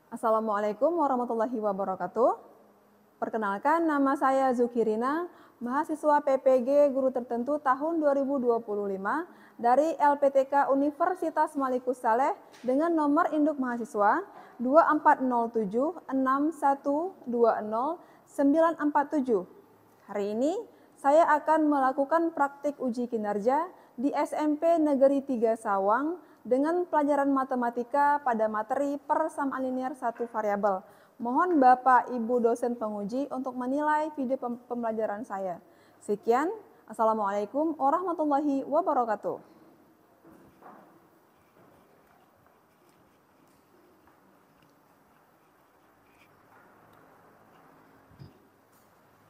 Assalamualaikum warahmatullahi wabarakatuh. Perkenalkan, nama saya Zukirina, mahasiswa PPG Guru Tertentu tahun 2025 dari LPTK Universitas Malikus Saleh dengan nomor induk mahasiswa 240761200947. Hari ini saya akan melakukan praktik uji kinerja di SMP Negeri 3 Sawang dengan pelajaran matematika pada materi persamaan linear satu variabel. Mohon Bapak Ibu dosen penguji untuk menilai video pembelajaran saya. Sekian, Assalamualaikum warahmatullahi wabarakatuh.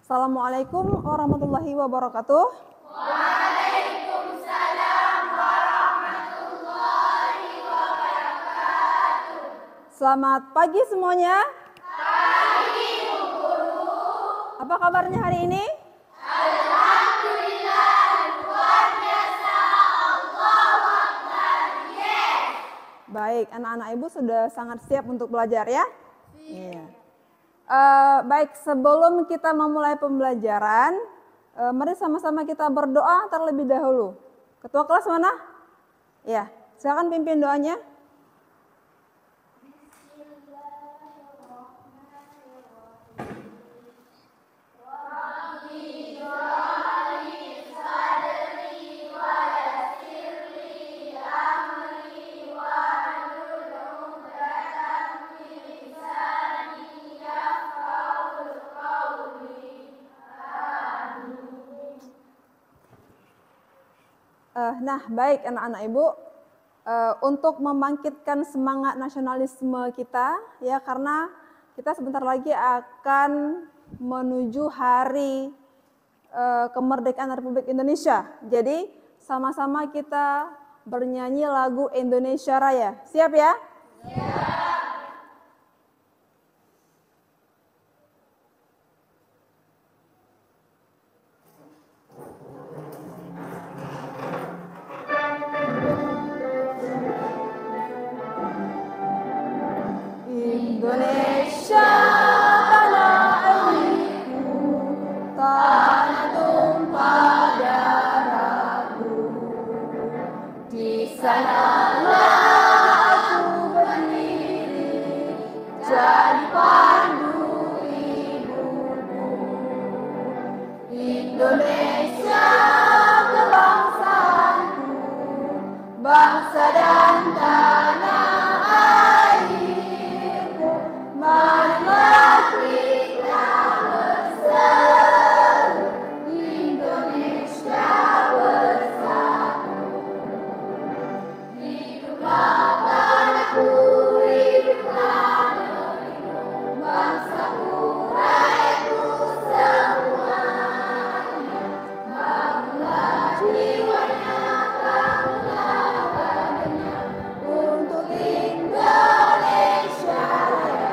Assalamualaikum warahmatullahi wabarakatuh. Waalaikumsalam warahmatullahi wabarakatuh. Selamat pagi semuanya. Pagi Bu Guru. Apa kabarnya hari ini? Alhamdulillah luar biasa. Allahu Akbar. Yes. Baik, anak-anak Ibu sudah sangat siap untuk belajar ya? Iya. Baik, sebelum kita memulai pembelajaran, mari sama-sama kita berdoa terlebih dahulu. Ketua kelas mana? Ya, silakan pimpin doanya. Nah, baik anak-anak Ibu, untuk membangkitkan semangat nasionalisme kita, ya karena kita sebentar lagi akan menuju hari kemerdekaan Republik Indonesia. Jadi sama-sama kita bernyanyi lagu Indonesia Raya. Siap ya? Siap. Indonesia tanah airku, tanah tumpah darahku. Di sanalah aku berdiri, jadi pandu ibuku. Indonesia kebangsaanku, bangsa dan tanah airku. Marilah kita bersatu, Indonesia bersatu. Hiduplah tanahku, hiduplah negeriku, bangsaku, rakyatku semuanya. Bangunlah jiwanya, bangunlah badannya untuk Indonesia Raya.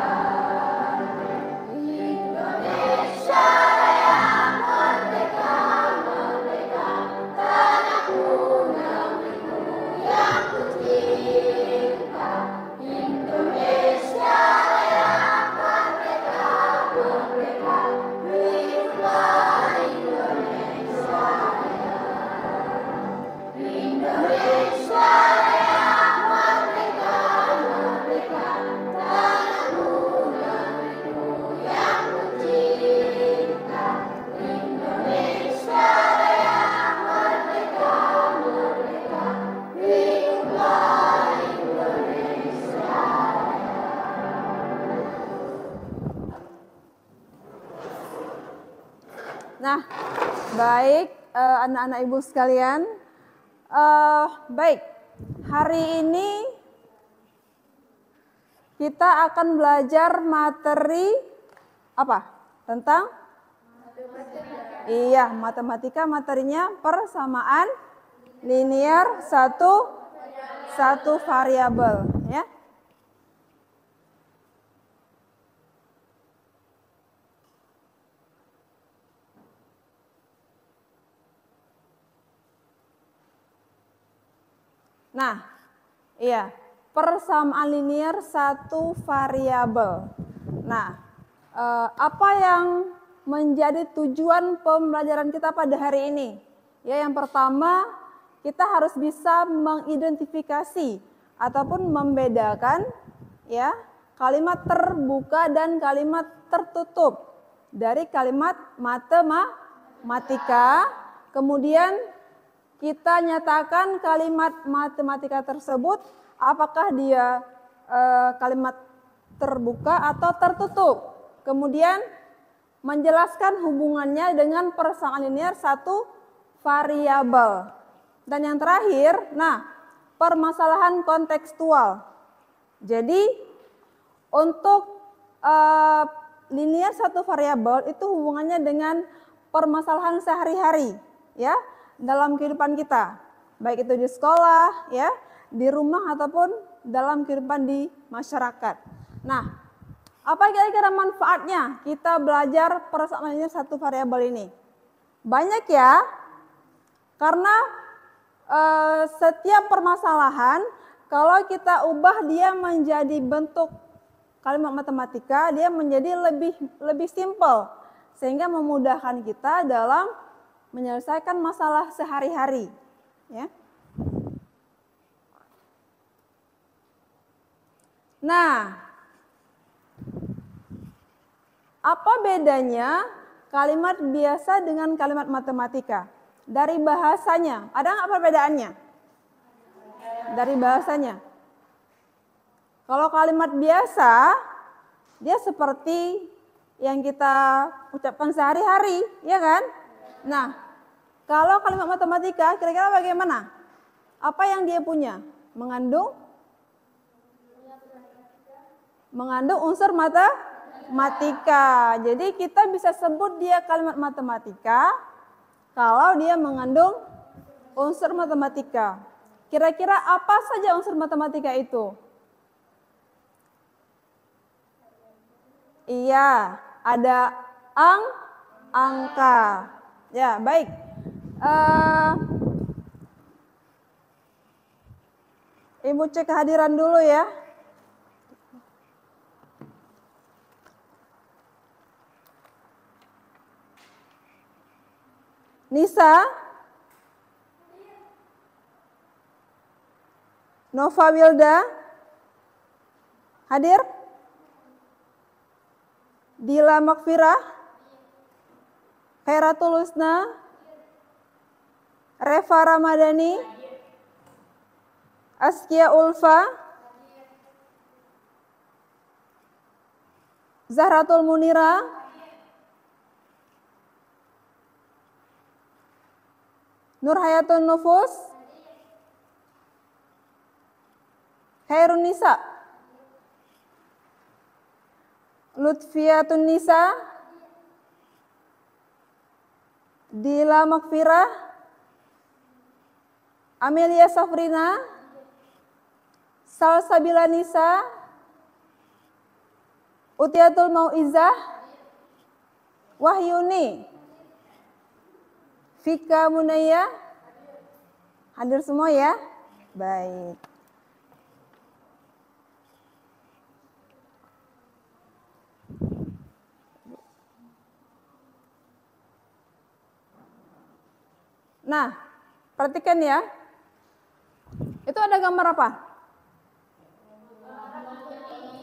Indonesia Raya, merdeka, merdeka, tanahku, negeriku yang kucinta. Indonesia Raya, merdeka, merdeka, hiduplah Indonesia Raya. Indonesia Raya, merdeka, merdeka, tanahku, negeriku yang kucinta. Indonesia Raya, merdeka, merdeka, hiduplah Indonesia Raya. Nah, baik anak-anak Ibu sekalian. Baik, hari ini kita akan belajar materi apa? Tentang? Matematika. Iya, matematika materinya persamaan linear satu variabel, ya. Nah, iya. persamaan linear satu variabel. Nah, apa yang menjadi tujuan pembelajaran kita pada hari ini? Ya, yang pertama, kita harus bisa mengidentifikasi ataupun membedakan ya kalimat terbuka dan kalimat tertutup dari kalimat matematika. Kemudian kita nyatakan kalimat matematika tersebut apakah dia kalimat terbuka atau tertutup. Kemudian menjelaskan hubungannya dengan persamaan linear satu variabel. Dan yang terakhir, permasalahan kontekstual. Jadi untuk linear satu variabel itu hubungannya dengan permasalahan sehari-hari ya dalam kehidupan kita, baik itu di sekolah ya, di rumah ataupun dalam kehidupan di masyarakat. Nah, apa kira-kira manfaatnya kita belajar persamaan linear satu variabel ini? Banyak ya, karena setiap permasalahan kalau kita ubah dia menjadi bentuk kalimat matematika, dia menjadi lebih simpel sehingga memudahkan kita dalam menyelesaikan masalah sehari-hari ya. Nah, apa bedanya kalimat biasa dengan kalimat matematika? Dari bahasanya, ada nggak perbedaannya? Dari bahasanya. Kalau kalimat biasa, dia seperti yang kita ucapkan sehari-hari, ya kan? Nah, kalau kalimat matematika, kira-kira bagaimana? Apa yang dia punya? Mengandung unsur matematika. Jadi kita bisa sebut dia kalimat matematika kalau dia mengandung unsur matematika. Kira-kira apa saja unsur matematika itu? Iya, ada angka. Ya, baik. Ibu cek kehadiran dulu ya. Nisa, Nova Wilda, hadir? Dila Makfirah, Khairatul Husna, Reva Ramadhani, Askia Ulfa, Zahratul Munira, Nurhayatun Nufus, Khairun Nisa, Lutfiatun Nisa, Dila Makfirah, Amelia Safrina, Salsabila Nisa, Utiatul Mauizah, Wahyuni, Fika Munaya, hadir semua ya? Baik. Nah, perhatikan ya. Itu ada gambar apa?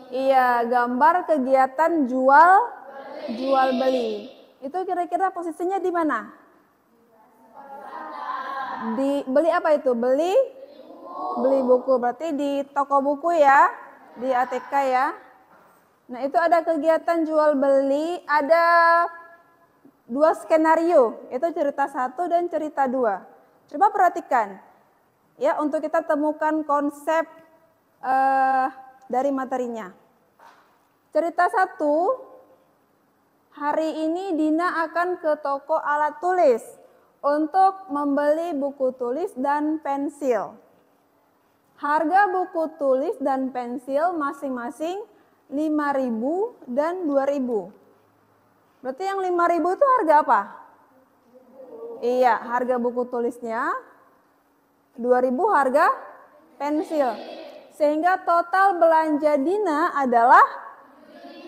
Iya, gambar kegiatan jual beli. Itu kira-kira posisinya di mana? Beli apa itu? Beli buku. Berarti di toko buku ya, di ATK ya. Nah, itu ada kegiatan jual beli, ada 2 skenario, itu cerita 1 dan cerita 2. Coba perhatikan ya, untuk kita temukan konsep dari materinya. Cerita 1, hari ini Dina akan ke toko alat tulis untuk membeli buku tulis dan pensil. Harga buku tulis dan pensil masing-masing 5.000 dan 2.000. Berarti yang 5.000 itu harga apa? Iya, harga buku tulisnya. 2.000 harga pensil. Sehingga total belanja Dina adalah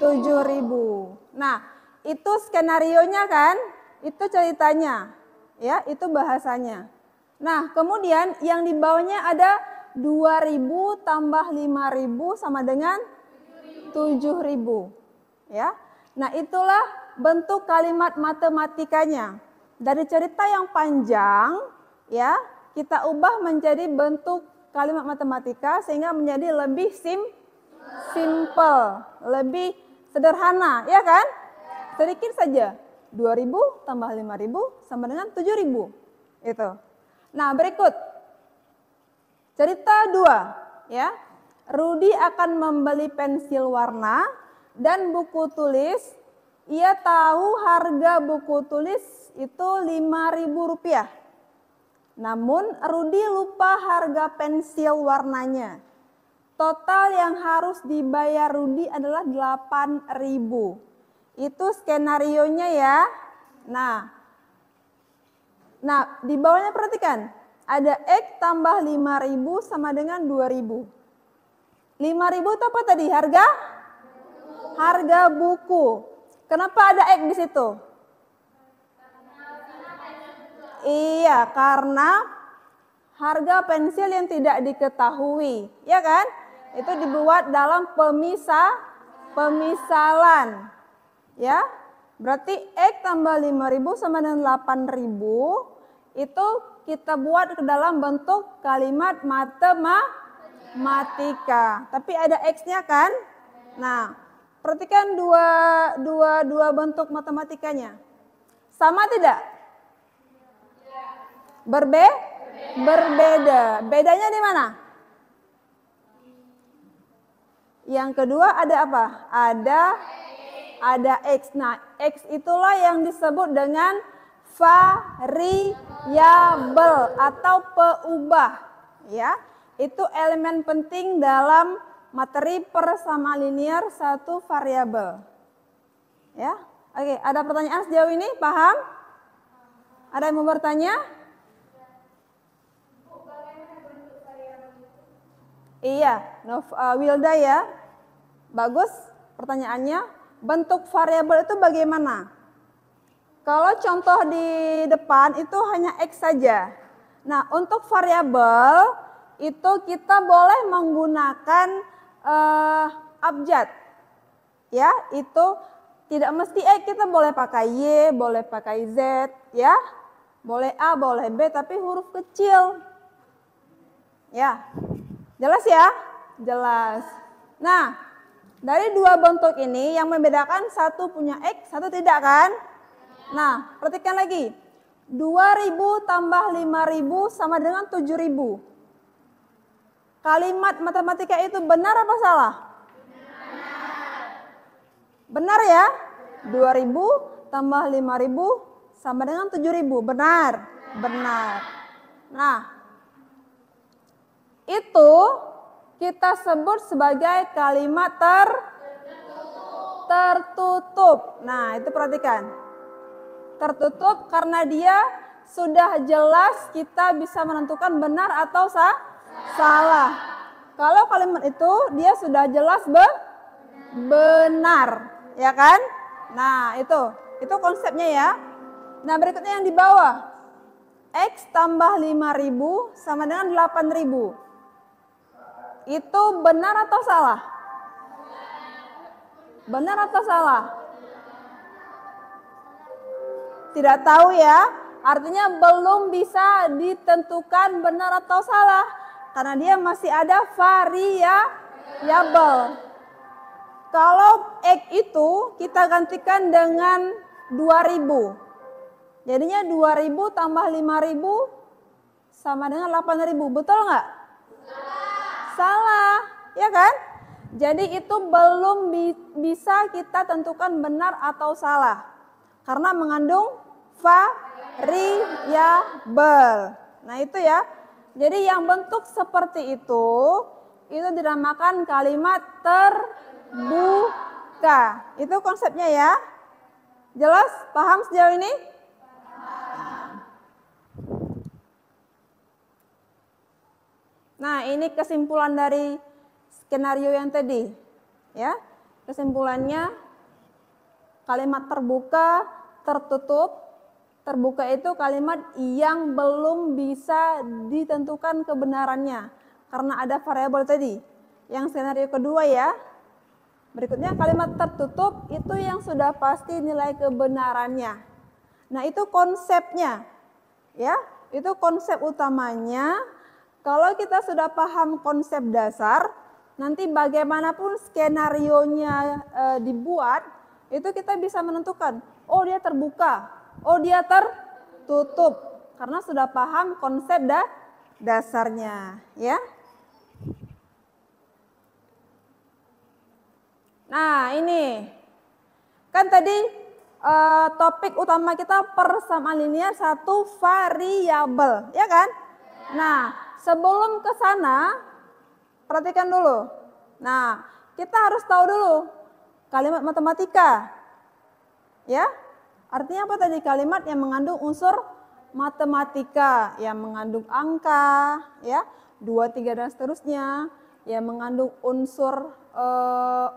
7.000. Nah, itu skenarionya kan? Itu ceritanya. Ya, itu bahasanya. Nah, kemudian yang di bawahnya ada 2.000 tambah 5.000 sama dengan 7.000. Ya. Nah, itulah bentuk kalimat matematikanya. Dari cerita yang panjang, ya, kita ubah menjadi bentuk kalimat matematika sehingga menjadi lebih simple, lebih sederhana, ya kan? Sedikit saja. 2.000 tambah 5.000 sama dengan 7.000. Itu. Nah, berikut. Cerita 2, ya. Rudi akan membeli pensil warna dan buku tulis. Ia tahu harga buku tulis itu Rp5.000. Namun Rudi lupa harga pensil warnanya. Total yang harus dibayar Rudi adalah 8.000. Itu skenarionya ya. Nah, di bawahnya perhatikan. Ada X tambah 5.000 sama dengan 2.000. 5.000 itu apa tadi? Harga buku. Kenapa ada X di situ? Iya, karena harga pensil yang tidak diketahui, ya kan? Itu dibuat dalam pemisalan. Ya. Berarti X tambah 5.000 sama dengan 8.000 itu kita buat ke dalam bentuk kalimat matematika. Tapi ada X-nya kan? Nah, perhatikan dua bentuk matematikanya. Sama tidak? Berbeda. Bedanya di mana? Yang kedua ada apa? Ada X. Nah, X itulah yang disebut dengan variabel atau peubah. Ya, itu elemen penting dalam materi persama linear satu variabel. Ya, oke. Ada pertanyaan sejauh ini? Paham? Ada yang mau bertanya? Iya, Wilda ya. Bagus pertanyaannya. Bentuk variabel itu bagaimana? Kalau contoh di depan itu hanya X saja. Nah, untuk variabel itu kita boleh menggunakan abjad. Ya, itu tidak mesti X, kita boleh pakai Y, boleh pakai Z, ya. Boleh A, boleh B, tapi huruf kecil. Ya. Jelas ya? Jelas. Nah, dari dua bentuk ini yang membedakan satu punya X, satu tidak kan? Nah, perhatikan lagi. 2.000 tambah 5.000 sama dengan 7.000. Kalimat matematika itu benar apa salah? Benar ya? 2.000 tambah 5.000 sama dengan 7.000. Benar? Benar. Nah, itu kita sebut sebagai kalimat tertutup. Nah, itu perhatikan. Tertutup karena dia sudah jelas kita bisa menentukan benar atau salah. Kalau kalimat itu dia sudah jelas benar, ya kan? Nah, itu konsepnya ya. Nah, berikutnya yang di bawah. X tambah 5.000 sama dengan 8.000. Itu benar atau salah? Benar atau salah? Tidak tahu ya. Artinya belum bisa ditentukan benar atau salah. Karena dia masih ada variabel. Kalau X itu kita gantikan dengan 2.000. Jadinya 2.000 tambah 5.000 sama dengan 8.000. Betul nggak? Salah, ya kan? Jadi itu belum bisa kita tentukan benar atau salah. Karena mengandung variabel. Nah itu ya. Jadi yang bentuk seperti itu dinamakan kalimat terbuka. Itu konsepnya ya. Jelas? Paham sejauh ini? Nah, ini kesimpulan dari skenario yang tadi. Ya. Kesimpulannya kalimat terbuka, tertutup. Terbuka itu kalimat yang belum bisa ditentukan kebenarannya karena ada variabel tadi. Yang skenario kedua ya. Berikutnya kalimat tertutup itu yang sudah pasti nilai kebenarannya. Nah, itu konsepnya. Ya, itu konsep utamanya. Kalau kita sudah paham konsep dasar, nanti bagaimanapun skenarionya dibuat, itu kita bisa menentukan, oh dia terbuka, oh dia tertutup, karena sudah paham konsep dasarnya, ya. Nah, ini kan tadi topik utama kita persamaan linear satu variabel, ya kan? Nah, sebelum ke sana, perhatikan dulu. Nah, kita harus tahu dulu kalimat matematika. Ya, artinya apa tadi? Kalimat yang mengandung unsur matematika, yang mengandung angka, ya, 2, 3 dan seterusnya, yang mengandung unsur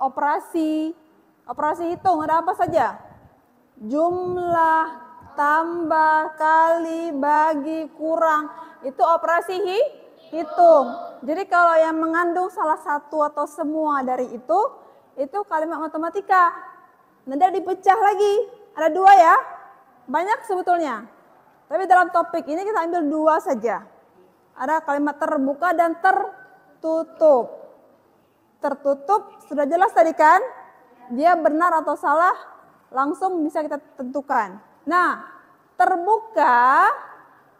operasi. Operasi hitung ada apa saja? Jumlah, tambah, kali, bagi, kurang. Itu operasi hitung. Jadi kalau yang mengandung salah satu atau semua dari itu kalimat matematika. Nanti dipecah lagi. Ada 2 ya. Banyak sebetulnya. Tapi dalam topik ini kita ambil 2 saja. Ada kalimat terbuka dan tertutup. Tertutup sudah jelas tadi kan? Dia benar atau salah langsung bisa kita tentukan. Nah, terbuka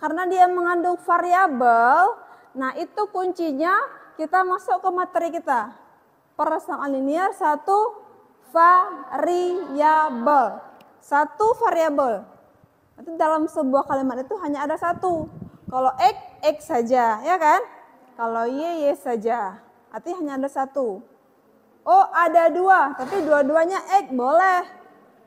karena dia mengandung variabel. Nah, itu kuncinya kita masuk ke materi kita. Persamaan linear satu variabel. Satu variabel. Nanti dalam sebuah kalimat itu hanya ada satu. Kalau X saja, ya kan? Kalau Y saja. Artinya hanya ada satu. Oh, ada 2, tapi dua-duanya X boleh.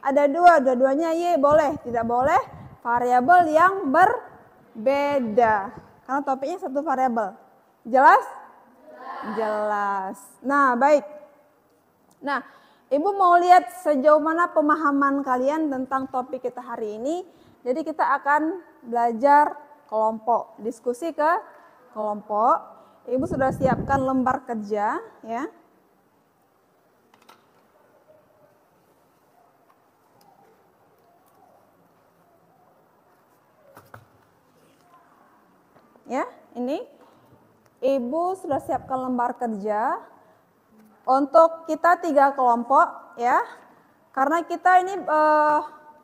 Ada 2, dua-duanya Y boleh. Tidak boleh variabel yang berbeda. Karena topiknya satu variabel. Jelas? Jelas. Nah, baik. Nah, Ibu mau lihat sejauh mana pemahaman kalian tentang topik kita hari ini. Jadi kita akan belajar kelompok, diskusi ke kelompok. Ibu sudah siapkan lembar kerja, ya. Ya, ini Ibu sudah siapkan lembar kerja untuk kita 3 kelompok, ya. Karena kita ini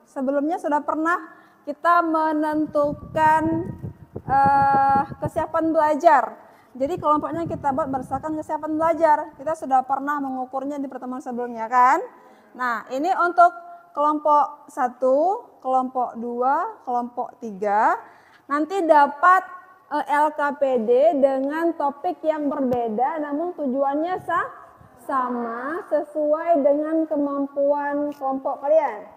sebelumnya sudah pernah kita menentukan kesiapan belajar. Jadi kelompoknya kita buat berdasarkan kesiapan belajar. Kita sudah pernah mengukurnya di pertemuan sebelumnya kan. Nah, ini untuk kelompok 1, kelompok 2, kelompok 3. Nanti dapat LKPD dengan topik yang berbeda namun tujuannya sama sesuai dengan kemampuan kelompok kalian.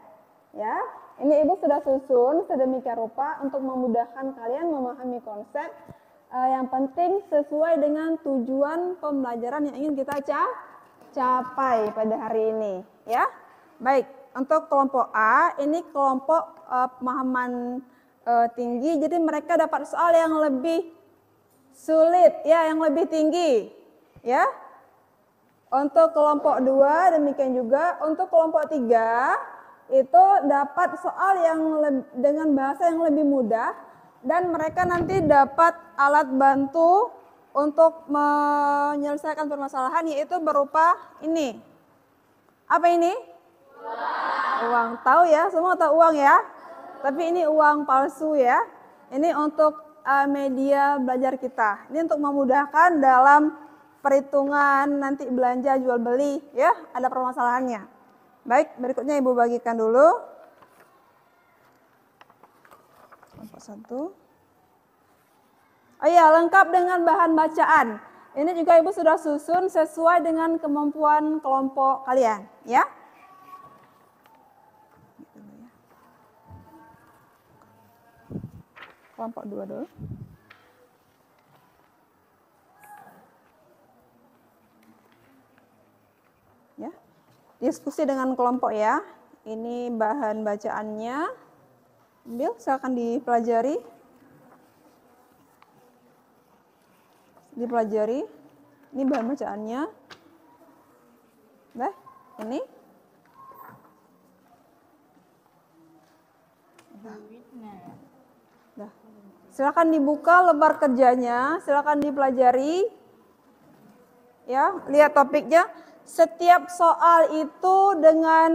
Ya, ini Ibu sudah susun sedemikian rupa untuk memudahkan kalian memahami konsep. Yang penting sesuai dengan tujuan pembelajaran yang ingin kita capai pada hari ini, ya. Baik, untuk kelompok A ini kelompok pemahaman tinggi, jadi mereka dapat soal yang lebih sulit, ya, yang lebih tinggi, ya. Untuk kelompok 2 demikian juga. Untuk kelompok 3 itu dapat soal yang dengan bahasa yang lebih mudah. Dan mereka nanti dapat alat bantu untuk menyelesaikan permasalahan yaitu berupa ini. Apa ini? Uang. Tahu ya, semua tahu uang ya. Tapi ini uang palsu ya. Ini untuk media belajar kita. Ini untuk memudahkan dalam perhitungan nanti belanja jual beli ya, ada permasalahannya. Baik, berikutnya Ibu bagikan dulu. Kelompok 1. Oh iya, lengkap dengan bahan bacaan. Ini juga Ibu sudah susun sesuai dengan kemampuan kelompok kalian, ya. Kelompok 2 dulu. diskusi dengan kelompok ya. Ini bahan bacaannya. Ambil, silakan dipelajari. Dipelajari. Ini bahan bacaannya. Nah, ini. Nah. Silakan dibuka lembar kerjanya, silakan dipelajari. Ya, lihat topiknya. Setiap soal itu dengan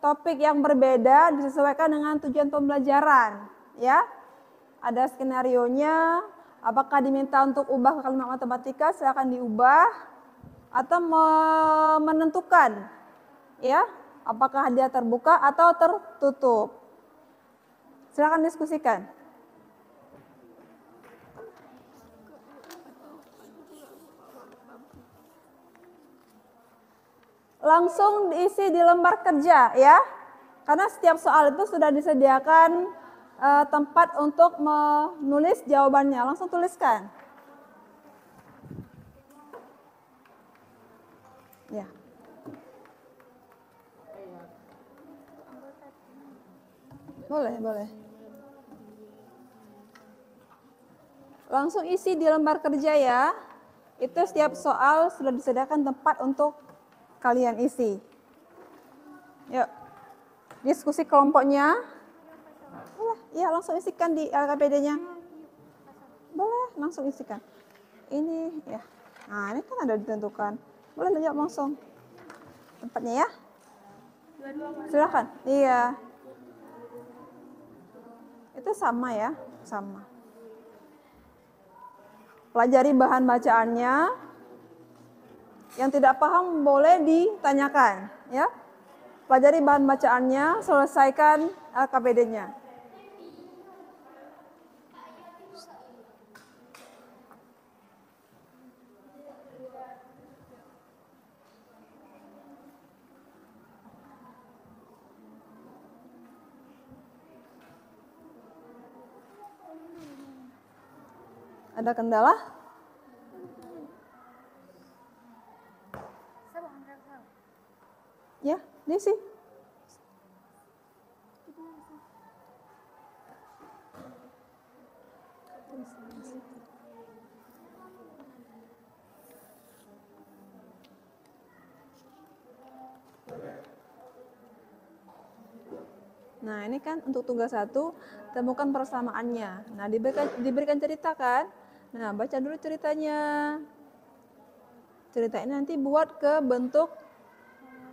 topik yang berbeda disesuaikan dengan tujuan pembelajaran, ya. Ada skenarionya, apakah diminta untuk ubah ke kalimat matematika, silakan diubah atau menentukan, ya, apakah dia terbuka atau tertutup. Silakan diskusikan. Langsung diisi di lembar kerja ya, karena setiap soal itu sudah disediakan tempat untuk menulis jawabannya. Langsung tuliskan. Ya. Boleh. Langsung isi di lembar kerja ya. Itu setiap soal sudah disediakan tempat untuk kalian isi. Yuk, diskusi kelompoknya. Boleh, ya langsung isikan di LKPD-nya. Boleh, langsung isikan. Ini ya. Nah, ini kan ada ditentukan. Boleh jawab langsung. Tempatnya ya. Silakan. Iya. Itu sama ya, sama. Pelajari bahan bacaannya. Yang tidak paham boleh ditanyakan, ya. Pelajari bahan bacaannya, selesaikan LKPD-nya. Ada kendala? Ya, Desi. Nah, ini kan untuk tugas 1, temukan persamaannya. Nah, diberikan cerita kan? Nah, baca dulu ceritanya. Cerita ini nanti buat ke bentuk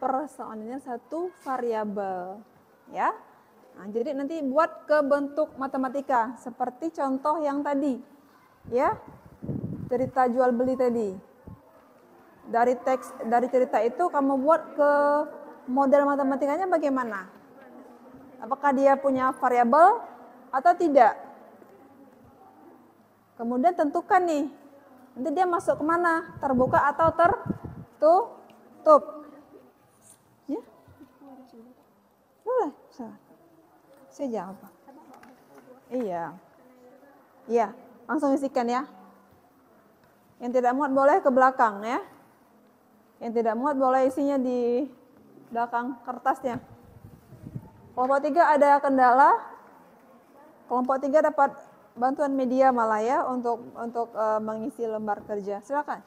persamaannya satu variabel, ya. Nah, jadi nanti buat ke bentuk matematika seperti contoh yang tadi, ya. Cerita jual beli tadi. Dari cerita itu kamu buat ke model matematikanya bagaimana? Apakah dia punya variabel atau tidak? Kemudian tentukan nih, nanti dia masuk kemana? Terbuka atau tertutup? Ya? Boleh, saya jawab. Iya. Iya, langsung isikan ya. Yang tidak muat boleh ke belakang ya. Yang tidak muat boleh isinya di belakang kertasnya. Kelompok 3 ada kendala. Kelompok 3 dapat bantuan media malah ya untuk mengisi lembar kerja. Silakan.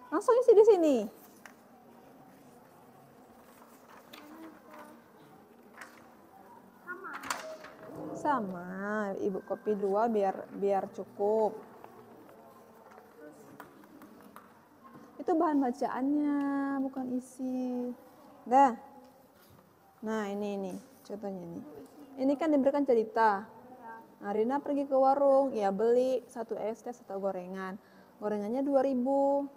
Langsung isi di sini. Sama, Ibu copy 2 biar cukup. Itu bahan bacaannya, bukan isi. Dah. Nah, ini contohnya nih. Ini kan diberikan cerita. Nah, Rina pergi ke warung, ya beli 1 es teh 1 gorengan. Gorengannya 2.000.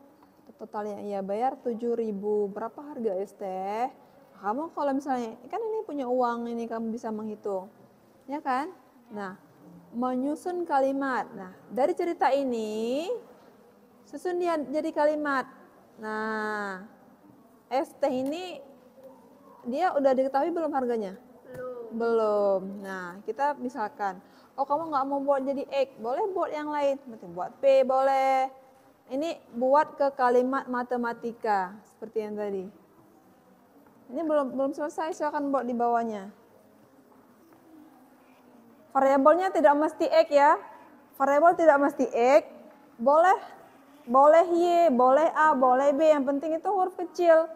Totalnya ia bayar 7.000. Berapa harga es teh? Kamu kalau misalnya kan ini punya uang, ini kamu bisa menghitung. Ya kan? Nah, menyusun kalimat. Nah, dari cerita ini susun dia jadi kalimat. Nah, es teh ini dia udah diketahui belum harganya? Belum. Nah, kita misalkan, oh kamu nggak mau buat jadi X, boleh buat yang lain. Buat P boleh, Ini buat ke kalimat matematika seperti yang tadi. Ini belum selesai, silakan buat di bawahnya. Variabelnya tidak mesti X ya. Variabel tidak mesti X. Boleh Y, boleh A, boleh B. Yang penting itu huruf kecil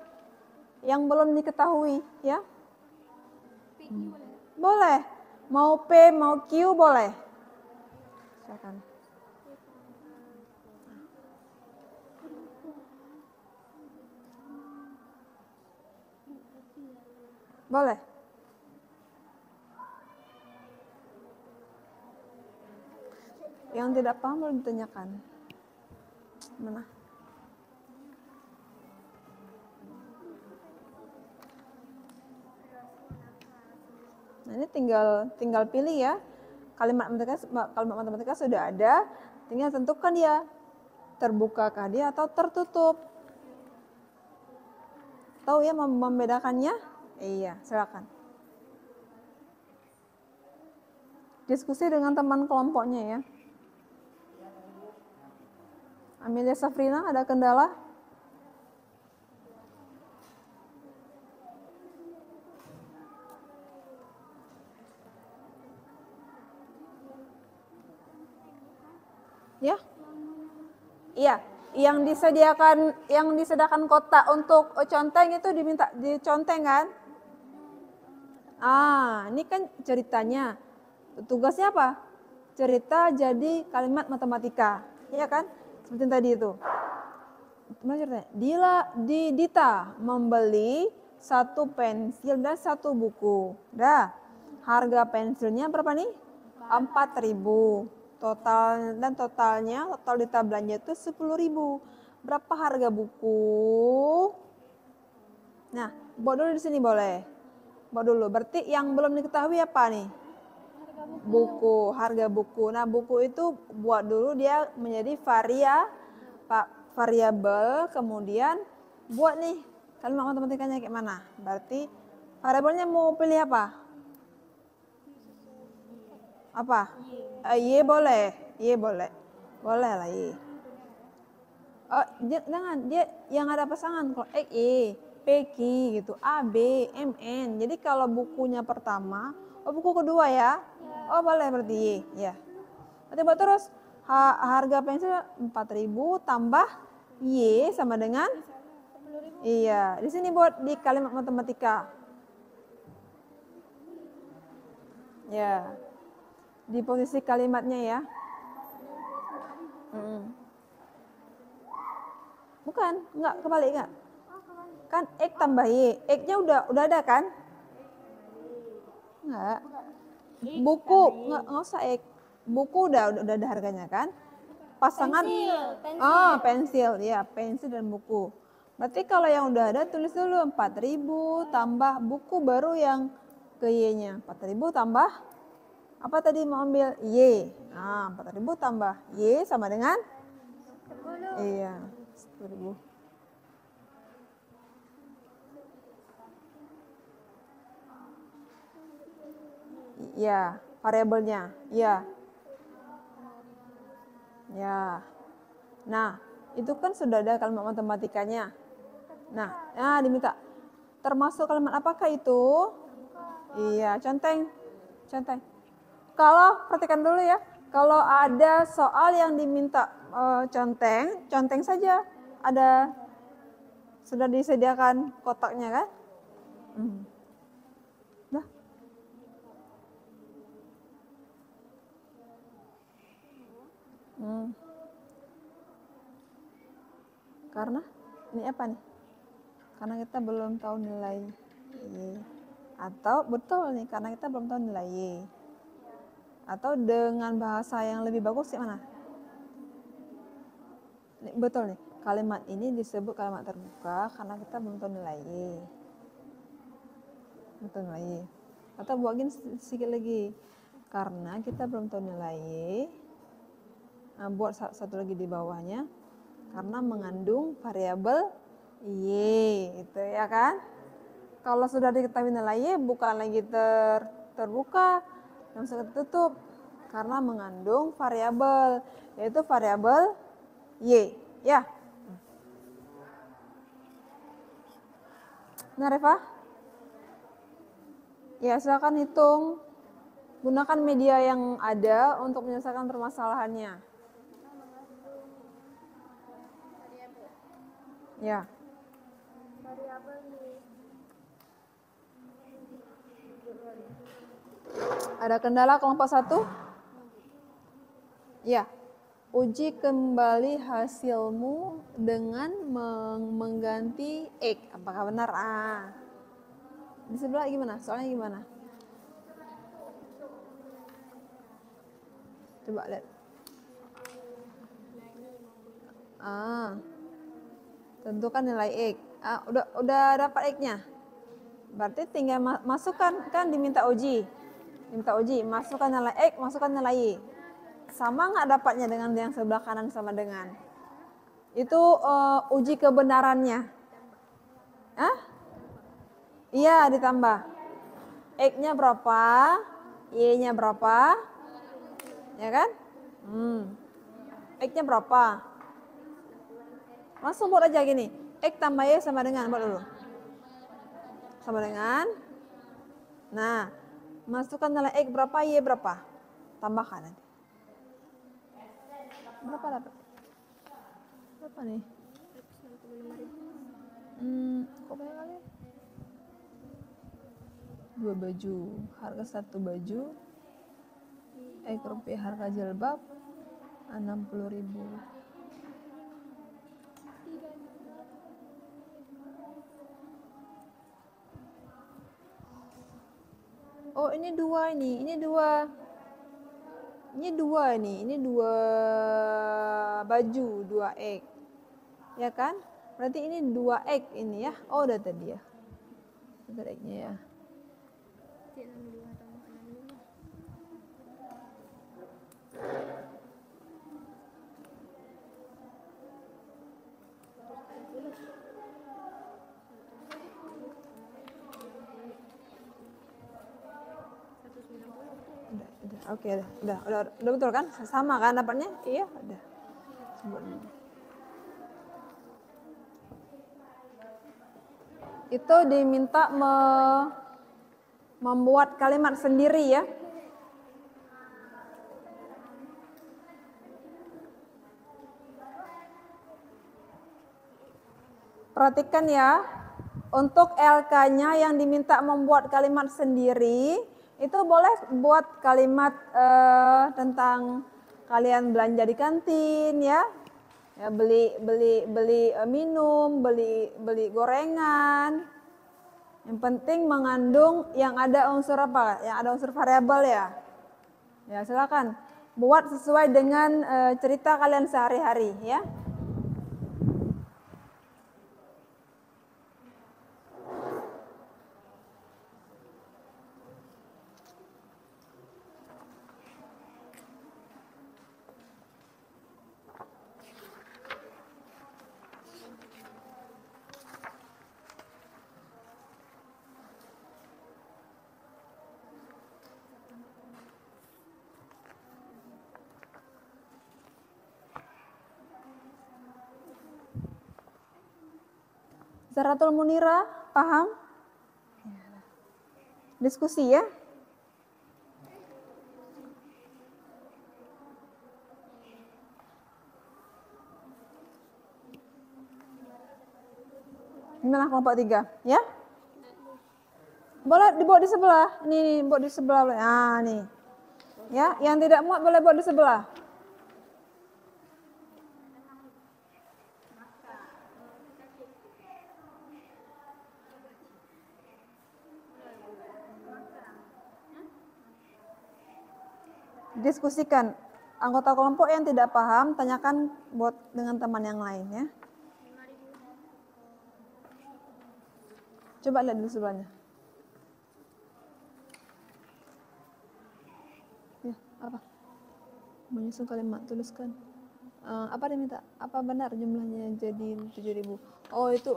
yang belum diketahui ya. Boleh. Mau P, mau Q boleh. Silakan. Boleh. Yang tidak paham boleh ditanyakan. Mana? Nah, ini tinggal pilih ya. Kalimat matematika sudah ada, tinggal tentukan ya. Terbukakah dia atau tertutup? Tahu ya membedakannya? Iya, silakan. Diskusi dengan teman kelompoknya ya. Amelia Safrina, ada kendala? Ya? Iya, yang disediakan kotak untuk conteng itu diminta diconteng kan? Ini kan ceritanya. Tugasnya apa? Cerita jadi kalimat matematika, iya kan? Seperti tadi itu. Gimana ceritanya? Dita membeli 1 pensil dan 1 buku. Dah. Harga pensilnya berapa nih? 4.000. Totalnya Dita belanja itu 10.000. Berapa harga buku? Nah, buat dulu di sini boleh. Buat dulu. Berarti yang belum diketahui apa nih? Buku, harga buku. Nah, buku itu buat dulu dia menjadi variabel, kemudian buat nih kalimat matematikanya kayak mana. Berarti variabelnya mau pilih apa? Apa? Y boleh. Y boleh. Boleh lah Y. Jangan, dia yang ada pasangan. Kalau X, Y, P, Q gitu. A, B, M, N. Jadi kalau bukunya pertama, buku kedua ya. Boleh berarti Y. Ya. Berarti buat terus harga pensil 4.000 tambah Y sama dengan 10.000. Iya, di sini buat di kalimat matematika. Ya. Di posisi kalimatnya ya. Bukan, enggak kebalik enggak? Kan X tambah Y. X-nya udah ada kan? Enggak. Buku enggak usah X. Buku udah ada harganya kan? Pasangan pensil ya, pensil dan buku. Berarti kalau yang udah ada tulis dulu 4.000 tambah buku baru yang ke Y-nya. 4.000 tambah apa tadi mau ambil? Y. 4.000 tambah Y sama dengan 10. Iya, 10.000. Ya, variabelnya. Ya. Ya. Nah, itu kan sudah ada kalimat matematikanya. Nah, diminta termasuk kalimat apakah itu? Iya, conteng. Kalau perhatikan dulu ya, kalau ada soal yang diminta conteng saja. Sudah disediakan kotaknya kan? Nah. Karena ini apa nih? Karena kita belum tahu nilai Y. Atau betul nih, karena kita belum tahu nilai Y. Atau dengan bahasa yang lebih bagus sih mana? Betul nih, kalimat ini disebut kalimat terbuka karena kita belum tahu nilai Y. Betul nilai Y. Atau buat gini sedikit lagi, karena kita belum tahu nilai Y. Buat satu lagi di bawahnya, karena mengandung variabel Y, gitu ya kan? Kalau sudah diketahui nilai Y, bukan lagi terbuka, langsung tertutup, karena mengandung variabel, yaitu variabel Y. Ya. Nah, Reva? Ya, silakan hitung. Gunakan media yang ada untuk menyelesaikan permasalahannya. Ya. Ada kendala kelompok 1? Ya. Uji kembali hasilmu dengan mengganti X. Apakah benar? Di sebelah gimana? Soalnya gimana? Coba lihat. Tentukan nilai X. Udah dapat X-nya. Berarti tinggal masukkan, kan diminta uji. Minta uji, masukkan nilai X, masukkan nilai Y. Sama nggak dapatnya dengan yang sebelah kanan sama dengan? Itu uji kebenarannya. Iya, ditambah. X-nya berapa? Y-nya berapa? Ya kan? X-nya berapa? Langsung buat aja gini. X tambah Y sama dengan, buat dulu. Sama dengan. Nah, masukkan nilai X berapa, Y berapa? Tambahkan nanti. Berapa dapat? Berapa nih? Kok banyak kali? 2 baju. Harga 1 baju. Rupiah harga jilbab 60.000. Oh, ini 2 ini. Ini 2 baju, 2 X. Ya kan? Berarti ini 2 X ini ya. Oh, udah tadi ya. Udah X-nya ya. Oke, udah betul kan? Sama kan dapatnya? Iya, udah. Itu diminta membuat kalimat sendiri ya. Perhatikan ya, untuk LK-nya yang diminta membuat kalimat sendiri, itu boleh buat kalimat tentang kalian belanja di kantin ya, beli minum, beli gorengan. Yang penting mengandung yang ada unsur apa? Yang ada unsur variabel ya. Ya silakan buat sesuai dengan cerita kalian sehari-hari ya. Zaratul Munira, paham? Diskusi ya. Gimana kelompok 3? Ya? Boleh dibuat di sebelah. Nih, buat di sebelah. Nah, nih. Ya, yang tidak muat boleh buat di sebelah. Diskusikan. Anggota kelompok yang tidak paham, tanyakan buat dengan teman yang lain ya. Coba lihat dulu sebelahnya. Ya, apa? Menyusun kalimat, tuliskan. Apa diminta? Apa benar jumlahnya jadi 7.000? Oh, itu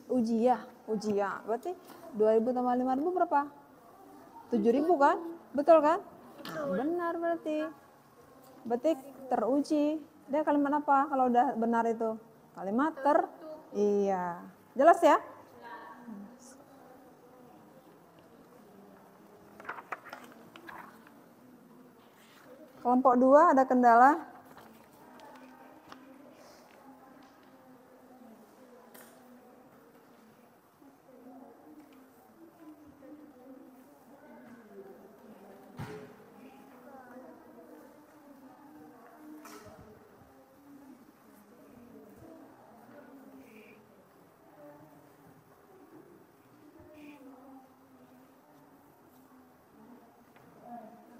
uji ya. Berarti 2.000 tambah 5.000 berapa? 7.000 kan? Betul kan? Benar berarti. Berarti teruji. Dia kalimat apa kalau udah benar itu? Kalimat iya. Jelas ya? Kelompok 2 ada kendala?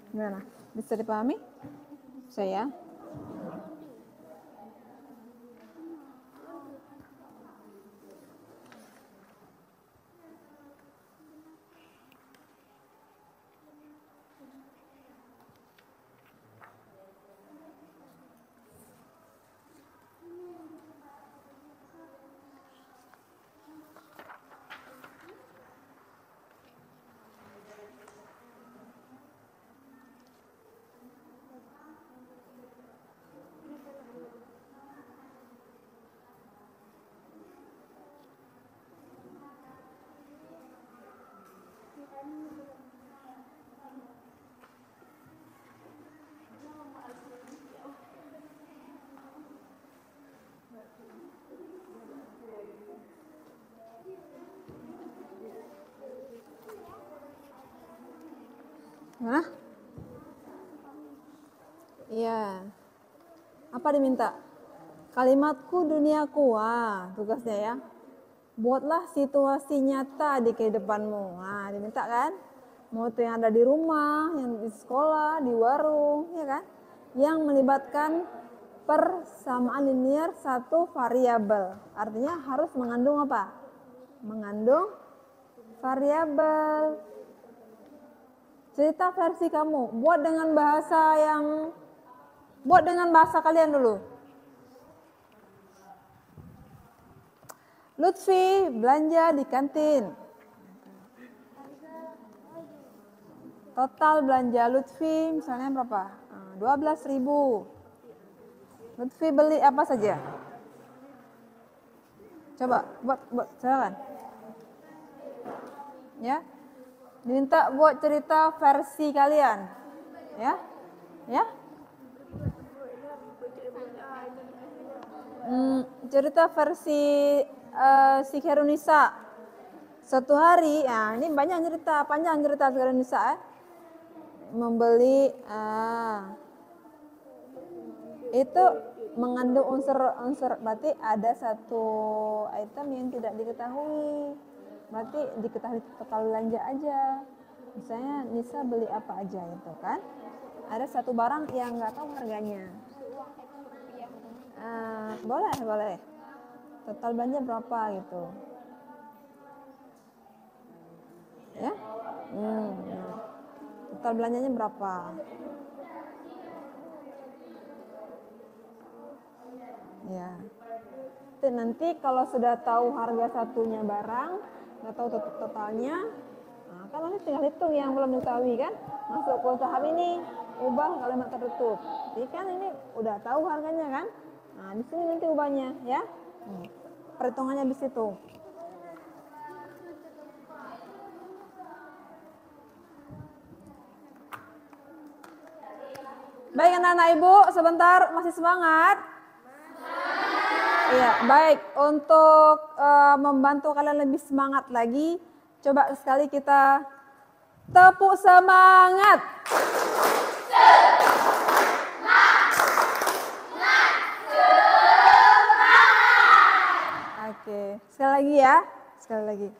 Gimana? Bisa dipahami? Saya. Mana? Iya. Apa diminta? Kalimatku duniaku. Wah, tugasnya ya. Buatlah situasi nyata di kehidupanmu. Nah, diminta kan? Mau itu yang ada di rumah, yang di sekolah, di warung, ya kan? Yang melibatkan persamaan linear satu variabel. Artinya harus mengandung apa? Mengandung variabel. Cerita versi kamu, buat dengan bahasa kalian dulu. Lutfi belanja di kantin. Total belanja Lutfi misalnya berapa? 12.000. Lutfi beli apa saja? Coba buat silakan. Ya. Diminta buat cerita versi kalian. Ya? Ya? Cerita versi si Khairunisa. Satu hari, ya ini banyak cerita, panjang cerita si Khairunisa. Membeli, itu mengandung unsur, berarti ada satu item yang tidak diketahui. Berarti diketahui total belanja aja. Misalnya Nisa beli apa aja itu kan. Ada satu barang yang nggak tahu harganya. Boleh. Total belanja berapa gitu. Ya. Total belanjanya berapa. Ya. Nanti kalau sudah tahu harga satunya barang, nggak tahu totalnya, nah, kan nanti tinggal hitung yang belum diketahui kan, masuk ke tahap ini, ubah kalimat tertutup. Jadi kan ini udah tahu harganya kan, nah di sini nanti ubahnya ya, perhitungannya di situ. Baik anak-anak ibu, sebentar masih semangat? Iya, baik. Untuk membantu kalian lebih semangat lagi, coba sekali kita tepuk semangat. Oke, sekali lagi ya. Sekali lagi.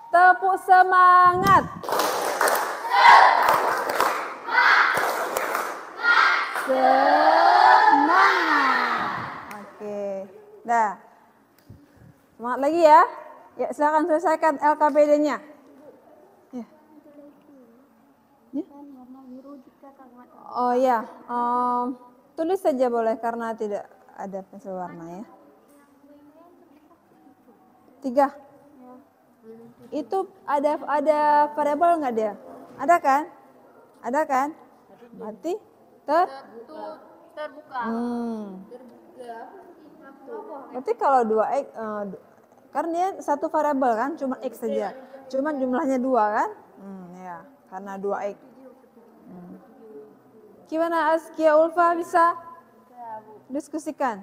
Tepuk semangat. Semangat. Oke. Dah. Semangat lagi ya. Ya, silakan selesaikan LKPD-nya. Ya. Ya. Oh ya, tulis saja boleh karena tidak ada pensil warna ya. 3. Itu ada variabel nggak dia? Ada kan? Ada kan? Berarti terbuka. Berarti kalau 2x, kan dia satu variabel kan, cuma x saja. Cuma jumlahnya 2 kan? Ya, karena 2x. Gimana Askia Ulfa bisa diskusikan?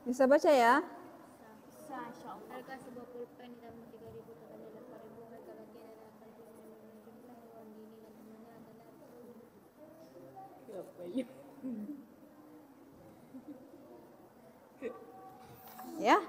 Bisa baca ya? Harga sebuah pulpen ditambah 3.000 totalnya 8.000. Harga bagian adalah 8.000. Jumlah uang dini dan temannya adalah Ya.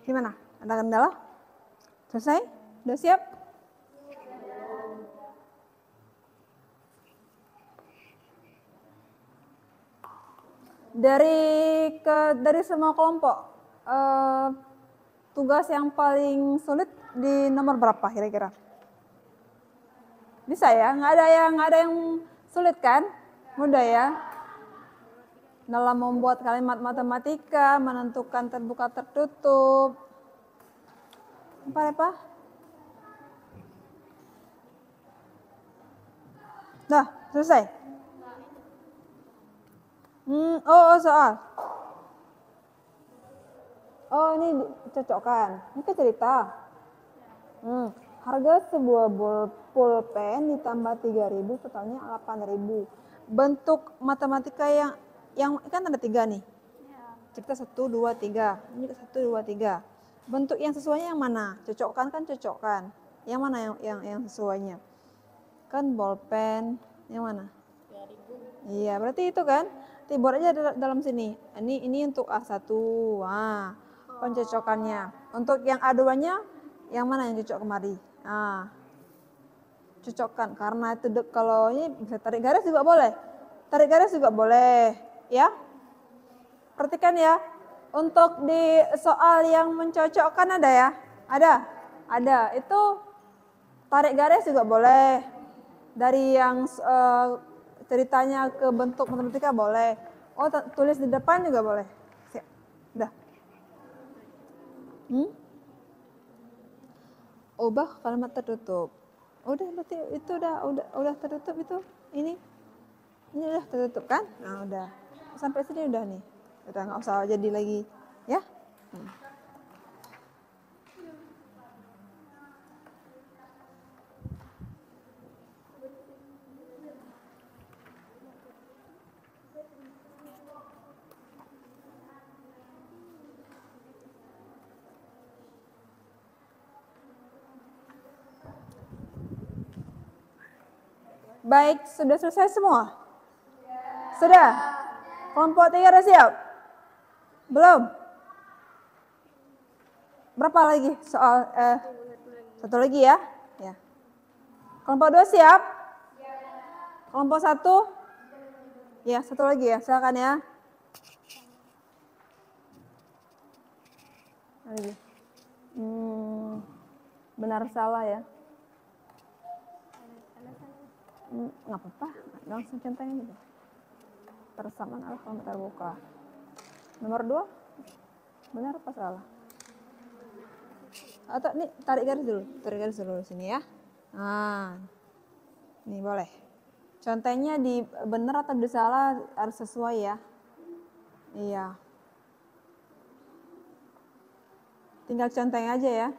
Gimana? Ada kendala? Selesai? Udah siap? Dari semua kelompok, tugas yang paling sulit di nomor berapa kira-kira? Bisa ya? Nggak ada yang sulit kan? Mudah ya? Dalam membuat kalimat matematika, menentukan terbuka tertutup. Apa? Dah, selesai. Soal. Oh, ini cocokkan. Ini kan cerita. Harga sebuah pulpen ditambah 3.000 totalnya 8.000. Bentuk matematika yang kan ada 3 nih. Cerita 1, 2, 3. Ini 1, 2, 3. Bentuk yang sesuainya yang mana? Cocokkan kan cocokkan. Yang mana yang sesuainya? Kan bolpen, yang mana? 3.000. Iya, berarti itu kan. Tibor aja dalam sini. Ini untuk A1. Pencocokannya. Untuk yang A2-nya yang mana yang cocok kemari? cocokkan karena itu kalau ini bisa tarik garis juga boleh. Tarik garis juga boleh, ya. Perhatikan ya. Untuk di soal yang mencocokkan ada ya? Ada. Itu tarik garis juga boleh. Dari yang ceritanya ke bentuk matematika boleh. Oh, tulis di depan juga boleh. Siap. Udah. Ubah kalimat tertutup. Udah berarti itu udah tertutup itu. Ini udah tertutup kan? Nah, udah. Sampai sini udah nih. Udah nggak usah jadi lagi, ya. Baik, sudah selesai semua? Sudah? Kelompok 3 udah siap? Belum? Berapa lagi soal? Satu lagi ya? Ya. Kelompok 2 siap? Kelompok 1? Ya, satu lagi ya, silakan ya. Lagi. Benar salah ya? Nggak apa-apa, langsung centang aja. Persamaan arah kalau terbuka. Nomor 2, benar apa salah? Atau nih tarik garis dulu di sini ya. Nah, nih boleh. Contohnya di benar atau di salah harus sesuai ya. Iya. Tinggal conteng aja ya.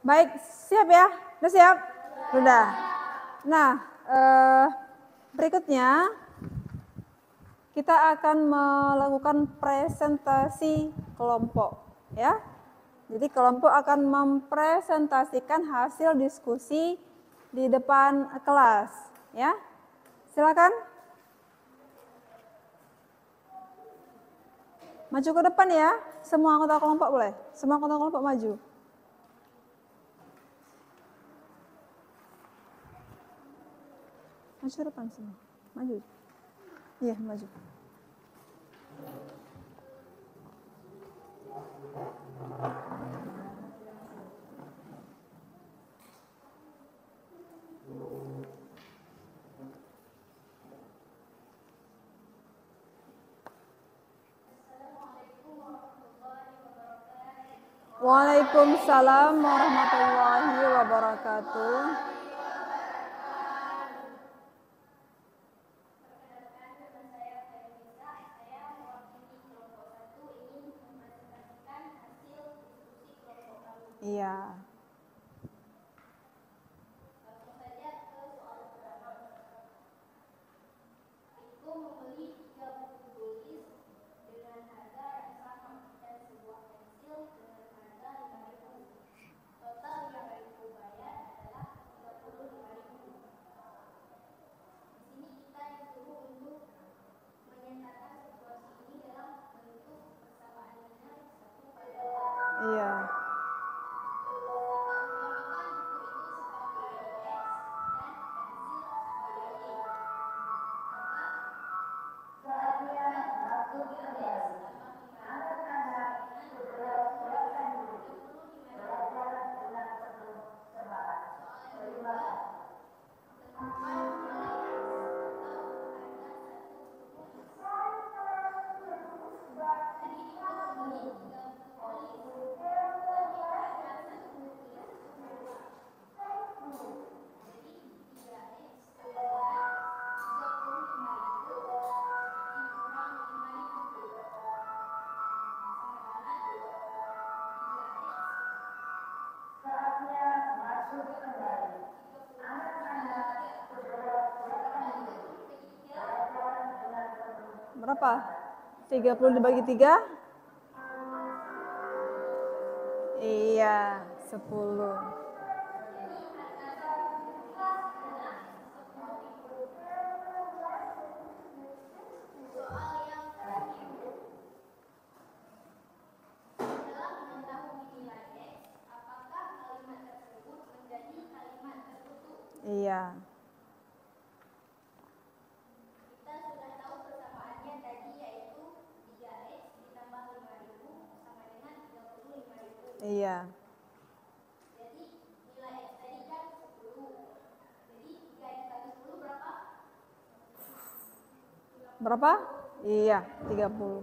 Baik, siap ya? Udah siap? Sudah. Nah, berikutnya kita akan melakukan presentasi kelompok, ya. Jadi kelompok akan mempresentasikan hasil diskusi di depan kelas, ya. Silakan. Maju ke depan ya, semua anggota kelompok boleh. Semua anggota kelompok maju. Maju ke depan semua. Maju. Iya, maju. Waalaikumsalam warahmatullahi wabarakatuh. Iya. Iya. Berapa? 30 dibagi 3? Iya, 10. Iya. Iya. Jadi nilai X tadi kan 10. Jadi 3X kali 10 berapa? Berapa? Iya, 30. 30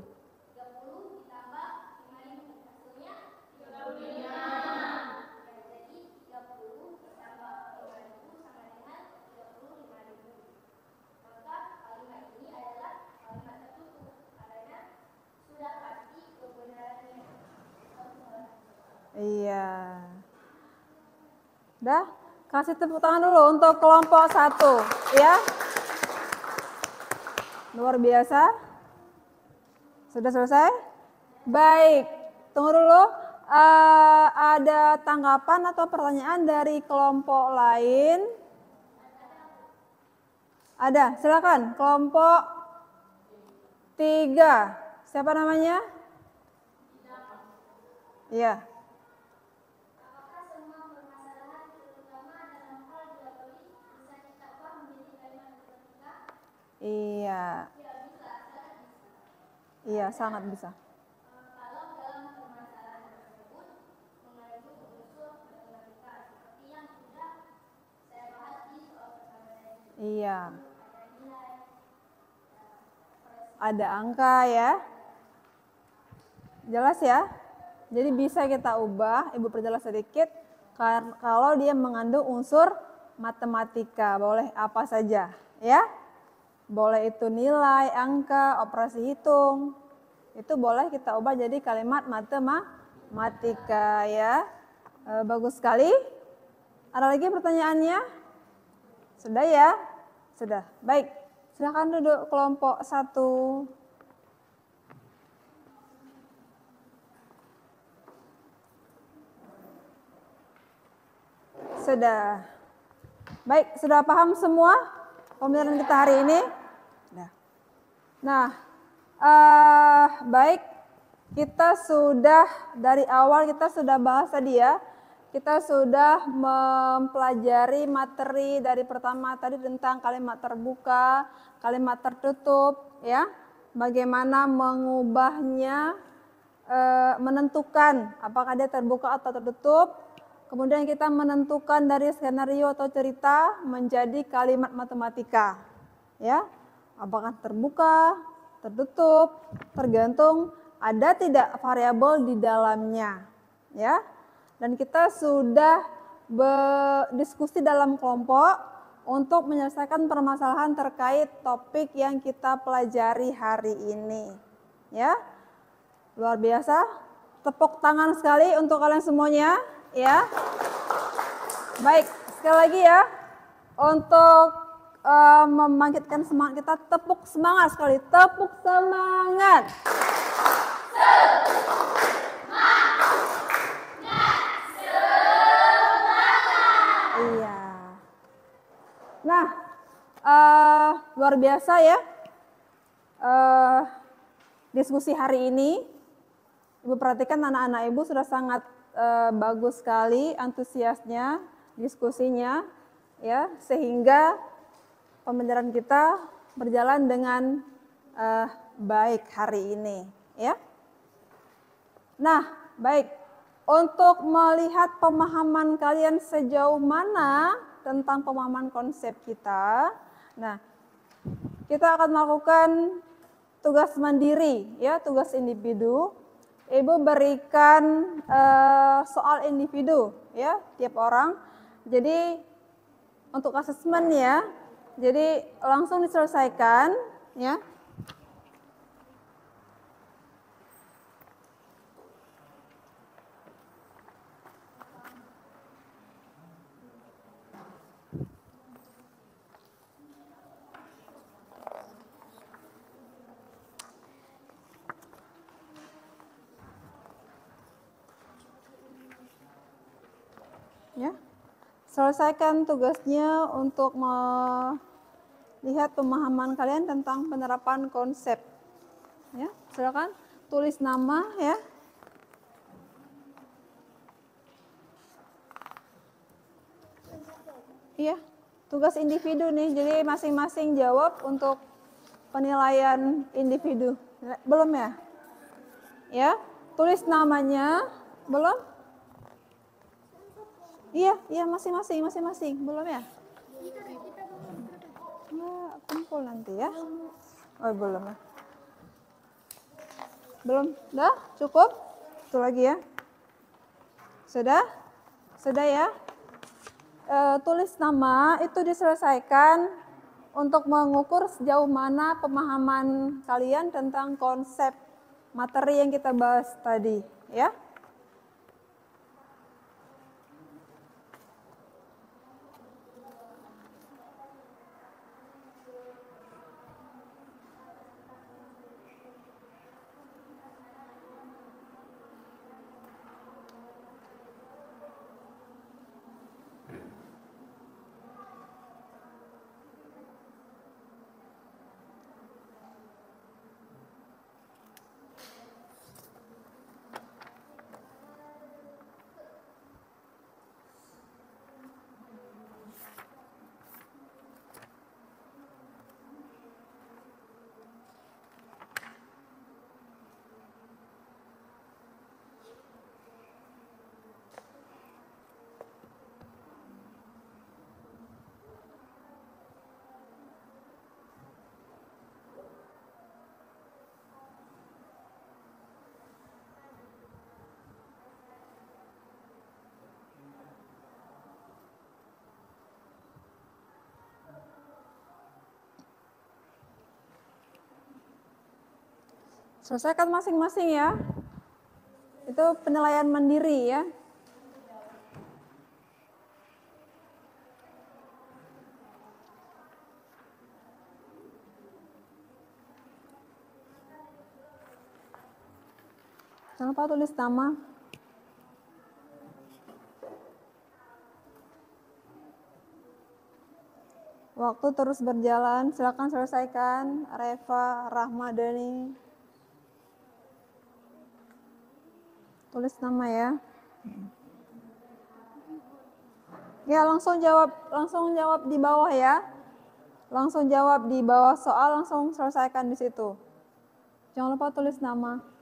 ditambah 5.000. Hasilnya 35. Ya, jadi 30 ditambah 5.000 sama dengan 35.000. Maka kalimat ini adalah kalimat tertutup karena sudah pasti kebenarannya. Iya. Udah, kasih tepuk tangan dulu untuk kelompok 1, ya. Luar biasa. Sudah selesai? Baik, tunggu dulu. Ada tanggapan atau pertanyaan dari kelompok lain? Ada, silakan. Kelompok 3. Siapa namanya? Iya. Apakah semua permasalahan terutama dalam hal dialogis bisa kita ubah menjadi kalimat matematika? Iya. Ya bisa, sangat bisa. Iya, sangat bisa. Kalau dalam permasalahan tersebut mengandung unsur matematika seperti yang sudah saya bahas di soal pertama tadi. Iya. Ada nilai, Ada angka ya. Jelas ya? Jadi bisa kita ubah, Ibu perjelas sedikit, kalau dia mengandung unsur matematika, boleh apa saja, ya. Boleh itu nilai, angka, operasi hitung. Itu boleh kita ubah jadi kalimat matematika ya. Bagus sekali. Ada lagi pertanyaannya? Sudah ya? Sudah. Baik. Silakan duduk kelompok 1. Sudah. Baik, sudah paham semua pembelajaran kita hari ini? Nah, baik, kita sudah dari awal kita sudah bahas tadi ya. Kita sudah mempelajari materi dari pertama tadi tentang kalimat terbuka, kalimat tertutup, ya. Bagaimana mengubahnya, menentukan apakah dia terbuka atau tertutup. Kemudian kita menentukan dari skenario atau cerita menjadi kalimat matematika, ya. Apakah terbuka, tertutup, tergantung ada tidak variabel di dalamnya, ya. Dan kita sudah berdiskusi dalam kelompok untuk menyelesaikan permasalahan terkait topik yang kita pelajari hari ini, ya. Luar biasa, tepuk tangan sekali untuk kalian semuanya, ya. Baik, sekali lagi ya, untuk membangkitkan semangat kita, tepuk semangat sekali, tepuk semangat. Iya. Nah, luar biasa ya, diskusi hari ini. Ibu perhatikan anak-anak ibu sudah sangat bagus sekali antusiasnya, diskusinya, ya, sehingga pembelajaran kita berjalan dengan baik hari ini, ya. Nah, baik, untuk melihat pemahaman kalian sejauh mana tentang pemahaman konsep kita, nah, kita akan melakukan tugas mandiri, ya, tugas individu. Ibu berikan soal individu, ya, tiap orang. Jadi untuk asesmen ya. Jadi langsung diselesaikan, ya. Ya. Selesaikan tugasnya untuk lihat pemahaman kalian tentang penerapan konsep. Ya, silakan tulis nama ya. Iya, tugas individu nih. Jadi masing-masing jawab untuk penilaian individu. Belum ya? Ya, tulis namanya. Belum? Iya, masing-masing. Belum ya? Nah, kumpul nanti ya. Oh, belum ya. Belum? Udah? Cukup? Itu lagi ya. Sudah? Sudah ya? Tulis nama itu diselesaikan untuk mengukur sejauh mana pemahaman kalian tentang konsep materi yang kita bahas tadi, ya. Selesaikan masing-masing ya. Itu penilaian mandiri ya. Jangan lupa tulis nama. Waktu terus berjalan, silakan selesaikan. Reva Rahmadani. Tulis nama ya. Ya, langsung jawab di bawah ya. Langsung jawab di bawah soal, langsung selesaikan di situ. Jangan lupa tulis nama.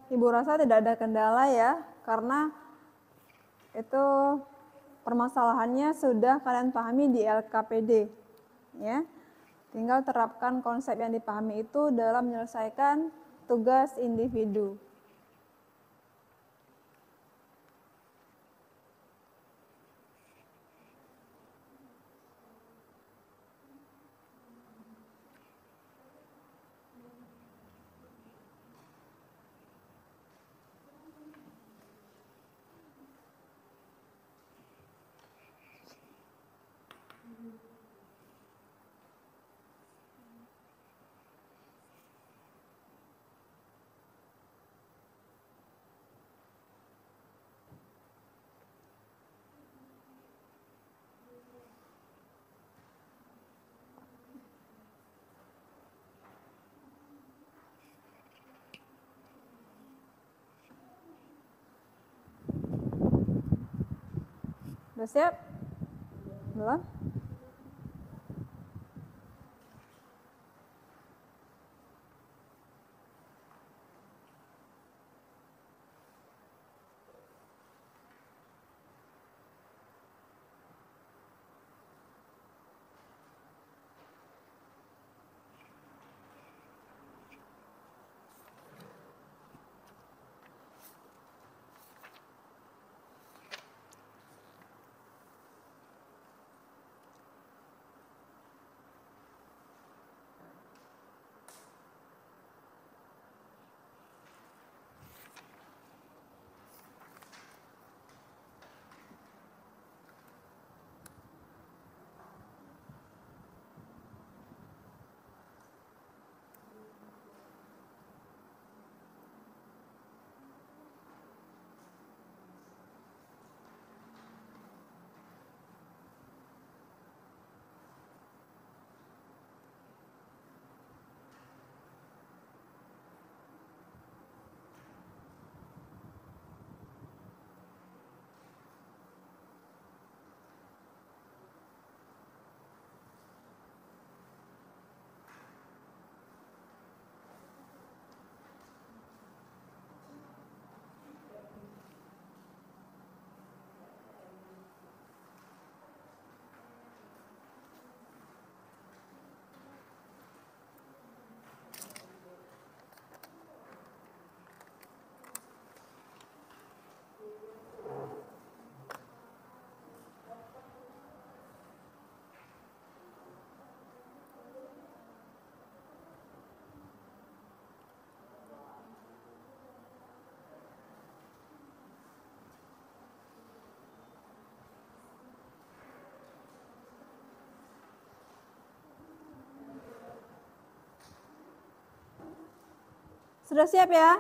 Ibu rasa tidak ada kendala ya, karena itu permasalahannya sudah kalian pahami di LKPD. Ya. Tinggal terapkan konsep yang dipahami itu dalam menyelesaikan tugas individu. Udah siap? Belum? Sudah siap ya?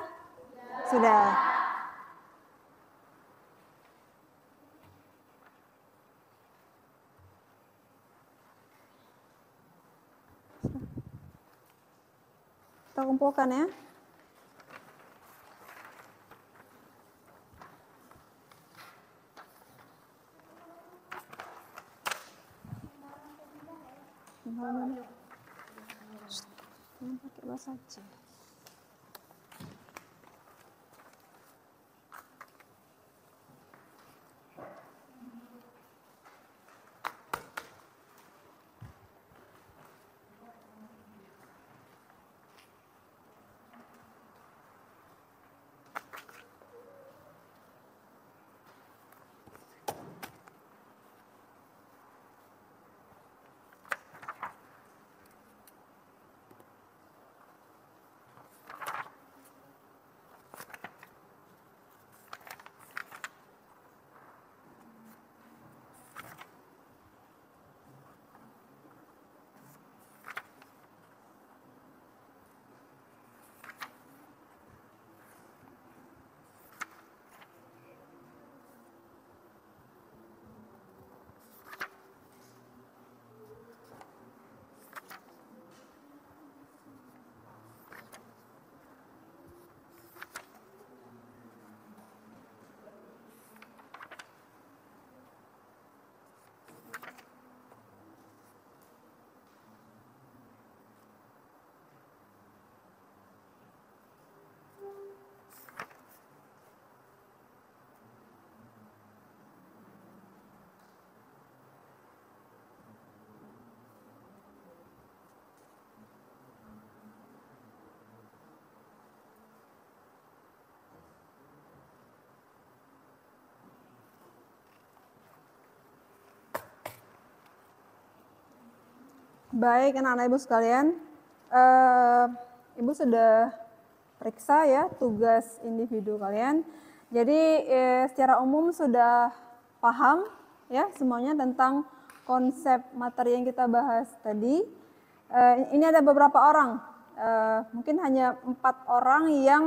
Sudah. Kita kumpulkan ya. Jangan pakai bahasa Aceh. Baik, anak-anak Ibu sekalian, Ibu sudah periksa ya tugas individu kalian. Jadi secara umum sudah paham ya semuanya tentang konsep materi yang kita bahas tadi. Ini ada beberapa orang, mungkin hanya 4 orang yang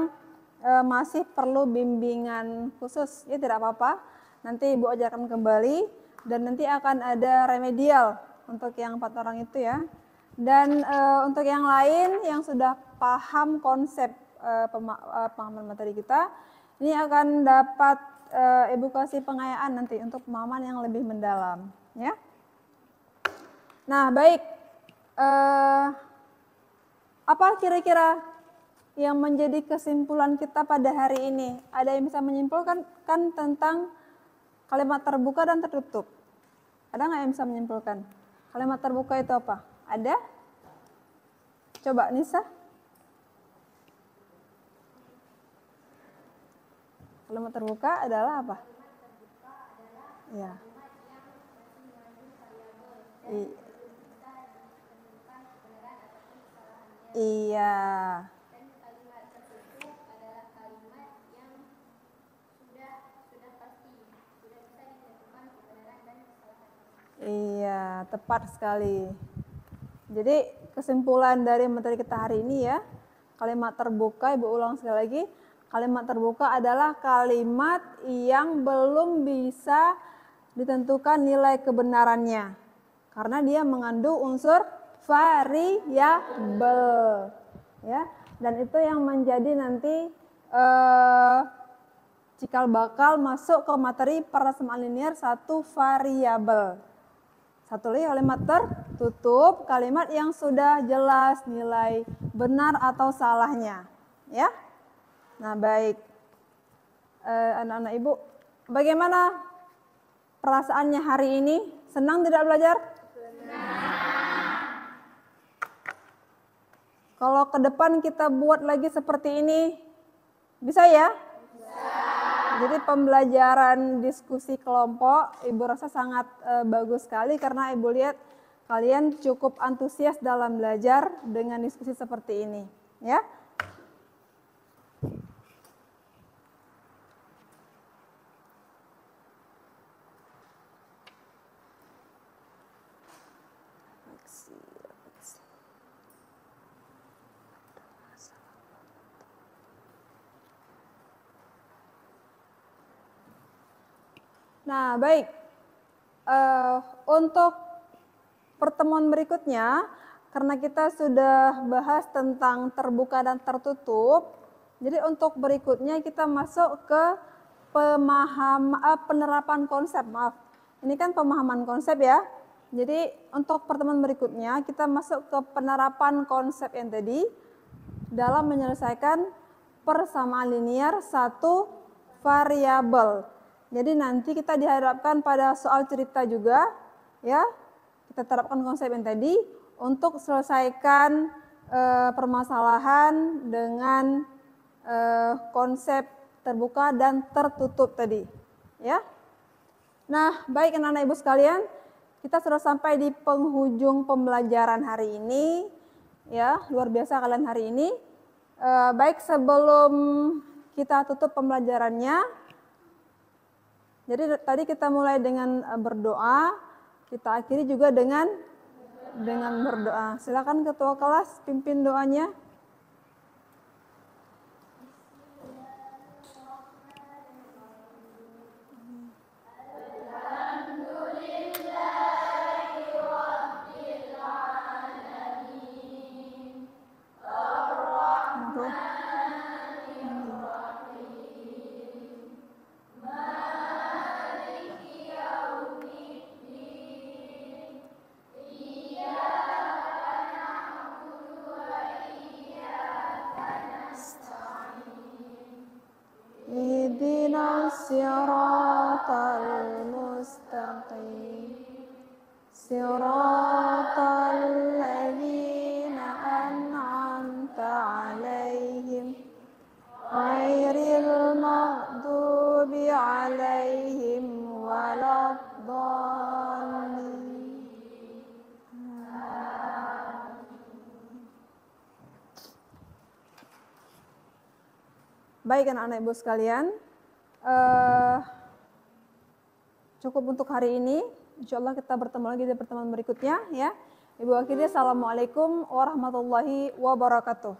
masih perlu bimbingan khusus, ya tidak apa-apa. Nanti Ibu ajarkan kembali dan nanti akan ada remedial untuk yang 4 orang itu ya. Dan untuk yang lain yang sudah paham konsep pemahaman materi kita, ini akan dapat Ibu kasih pengayaan nanti untuk pemahaman yang lebih mendalam ya. Nah baik, apa kira-kira yang menjadi kesimpulan kita pada hari ini? Ada yang bisa menyimpulkan kan tentang kalimat terbuka dan tertutup? Ada nggak yang bisa menyimpulkan? Kalimat terbuka itu apa? Ada? Coba Nisa. Kalimat terbuka adalah apa? Ya. Iya. Dan kalimat tertutup adalah kalimat yang sudah pasti, sudah bisa ditentukan kebenaran dan kesalahan. Iya, tepat sekali. Jadi kesimpulan dari materi kita hari ini ya, kalimat terbuka, Ibu ulang sekali lagi, kalimat terbuka adalah kalimat yang belum bisa ditentukan nilai kebenarannya, karena dia mengandung unsur variabel, ya. Dan itu yang menjadi nanti cikal bakal masuk ke materi persamaan linear satu variabel. Satu lagi kalimat tertutup, kalimat yang sudah jelas nilai benar atau salahnya, ya. Nah baik, anak-anak Ibu, bagaimana perasaannya hari ini? Senang tidak belajar? Senang. Kalau ke depan kita buat lagi seperti ini, bisa ya? Jadi pembelajaran diskusi kelompok Ibu rasa sangat bagus sekali karena Ibu lihat kalian cukup antusias dalam belajar dengan diskusi seperti ini, ya. Nah, baik. Untuk pertemuan berikutnya, karena kita sudah bahas tentang terbuka dan tertutup, jadi untuk berikutnya kita masuk ke penerapan konsep. Maaf, ini kan pemahaman konsep ya. Jadi untuk pertemuan berikutnya kita masuk ke penerapan konsep yang tadi dalam menyelesaikan persamaan linear satu variabel. Jadi nanti kita dihadapkan pada soal cerita juga, ya. Kita terapkan konsep yang tadi untuk selesaikan permasalahan dengan konsep terbuka dan tertutup tadi, ya. Nah, baik anak-anak ibu sekalian, kita sudah sampai di penghujung pembelajaran hari ini, ya. Luar biasa kalian hari ini. Baik, sebelum kita tutup pembelajarannya, jadi tadi kita mulai dengan berdoa, kita akhiri juga dengan berdoa. Silakan ketua kelas pimpin doanya. Ihdinas siratal mustaqim. Siratal ladzina an'amta 'alaihim ghairil maghdubi 'alaihim waladdallin. Baik anak-anak ibu sekalian, cukup untuk hari ini. Insya Allah kita bertemu lagi di pertemuan berikutnya, ya. Ibu akhirnya, assalamualaikum warahmatullahi wabarakatuh.